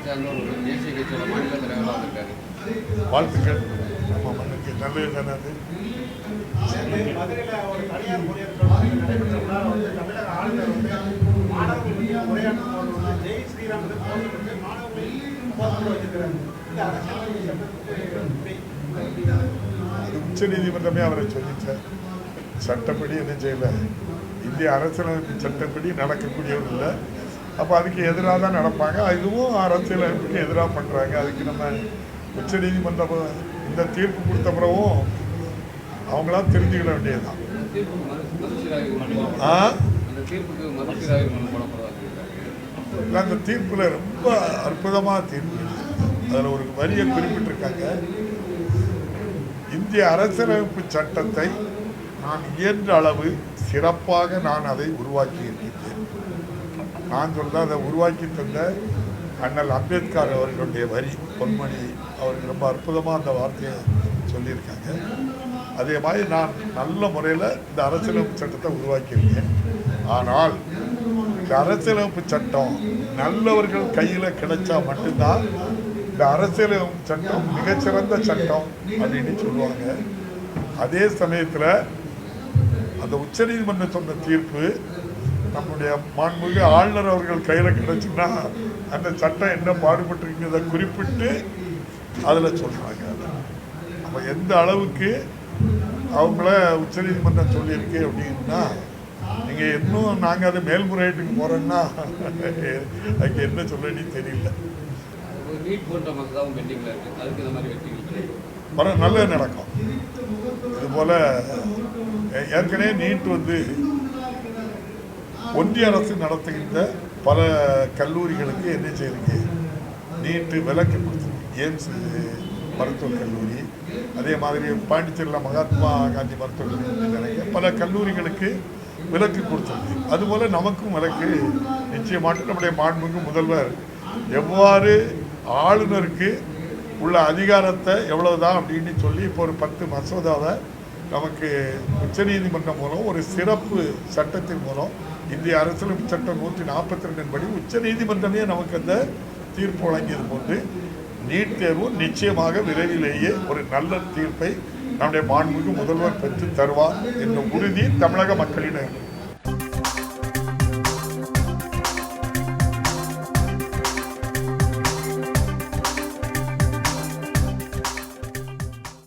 சேர்ந்த ஒரு தேசிய கட்சியோட மாநில தலைவராக இருக்காரு. வாழ்த்துக்கள். நம்ம மண்ணுக்கு நல்லது தானே அது. மதுரையில் ஒரு தனியார் பொறியியல் கல்லூரியில் நடைபெற்ற விழாவில் வந்து தமிழக ஆளுநர் வந்து மாணவர்கள் பற்றி உரையாற்றும் போது ஜெய் ஸ்ரீராம் போட்டு மாணவர்களையும் வச்சிருக்கிறாங்க. இந்த அரசியல் அது உச்ச நீதிமன்றமே அவரை சொல்லிச்சார். சட்டப்படி என்ன செய்யலை, இந்திய அரசியலமைப்பு சட்டப்படி நடக்கக்கூடியவர் இல்லை. அப்போ அதுக்கு எதிராக தான் நடப்பாங்க. இதுவும் அரசியலமைப்புக்கு எதிராக பண்ணுறாங்க. அதுக்கு நம்ம உச்ச நீதிமன்றம் இந்த தீர்ப்பு கொடுத்த பிறகும் அவங்களாம் தெரிஞ்சுக்கிட வேண்டியதுதான். அந்த தீர்ப்பில் ரொம்ப அற்புதமாக தீர்ப்பு, அதில் ஒரு வரியை குறிப்பிட்டிருக்காங்க. இந்திய அரசியலமைப்பு சட்டத்தை நான் இயன்ற அளவு சிறப்பாக நான் அதை உருவாக்கி இருக்கின்றேன். நான் சொல்ல அதை உருவாக்கி தந்த அண்ணல் அம்பேத்கர் அவர்களுடைய வரி பொன்மணி அவருக்கு ரொம்ப அற்புதமாக அந்த வார்த்தையை சொல்லியிருக்காங்க. அதே மாதிரி நான் நல்ல முறையில் இந்த அரசியலமைப்பு சட்டத்தை உருவாக்கியிருக்கேன். ஆனால் இந்த அரசியலமைப்பு சட்டம் நல்லவர்கள் கையில் கிடைச்சா மட்டும்தான் இந்த அரசியலமைப்பு சட்டம் மிகச்சிறந்த சட்டம் அப்படின்னு சொல்லுவாங்க. அதே சமயத்தில் அந்த உச்சநீதிமன்றம் சொன்ன தீர்ப்பு நம்முடைய மாண்புமிகு ஆளுநர் அவர்கள் கையில் கிடைச்சுன்னா அந்த சட்டம் என்ன பாடுபட்டிருக்கிறத குறிப்பிட்டு அதில் சொல்கிறாங்க. அப்போ எந்த அளவுக்கு அவங்கள உச்சநீதிமன்றம் சொல்லியிருக்கு அப்படின்னா, நீங்கள் இன்னும் நாங்கள் அதை மேல்முறையீட்டுக்கு போகிறோன்னா அதுக்கு என்ன சொல்லணும்னு தெரியல. நல்ல நடக்கும். இதுபோல் ஏற்கனவே நீட் வந்து ஒன்றிய அரசு நடத்துகின்ற பல கல்லூரிகளுக்கு என்ன செய்யுங்க, நீட்டு விலக்கு கொடுத்துருக்கு. எய்ம்ஸ் மருத்துவக் கல்லூரி, அதே மாதிரி பாண்டிச்சேரியில் மகாத்மா காந்தி மருத்துவக் கல்லூரி நினைக்க பல கல்லூரிகளுக்கு விலக்கு கொடுத்துருக்கு. அதுபோல் நமக்கும் விலக்கு நிச்சயமாக நம்முடைய மாண்புமிகு முதல்வர் எவ்வாறு ஆளுநருக்கு உள்ள அதிகாரத்தை எவ்வளவுதான் அப்படின்னு சொல்லி இப்போ ஒரு 10 மசோதாவை நமக்கு உச்சநீதிமன்றம் மூலம் ஒரு சிறப்பு சட்டத்தின் மூலம் இந்திய அரசியலமைப்பு சட்டம் 142 படி உச்சநீதிமன்றமே நமக்கு அந்த தீர்ப்பு வழங்கியது போன்று நீட் தேர்வு நிச்சயமாக விரைவிலேயே ஒரு நல்ல தீர்ப்பை நம்முடைய மாண்புமிகு முதல்வர் பெற்று தருவார் என்ற உறுதி தமிழக மக்களிடம்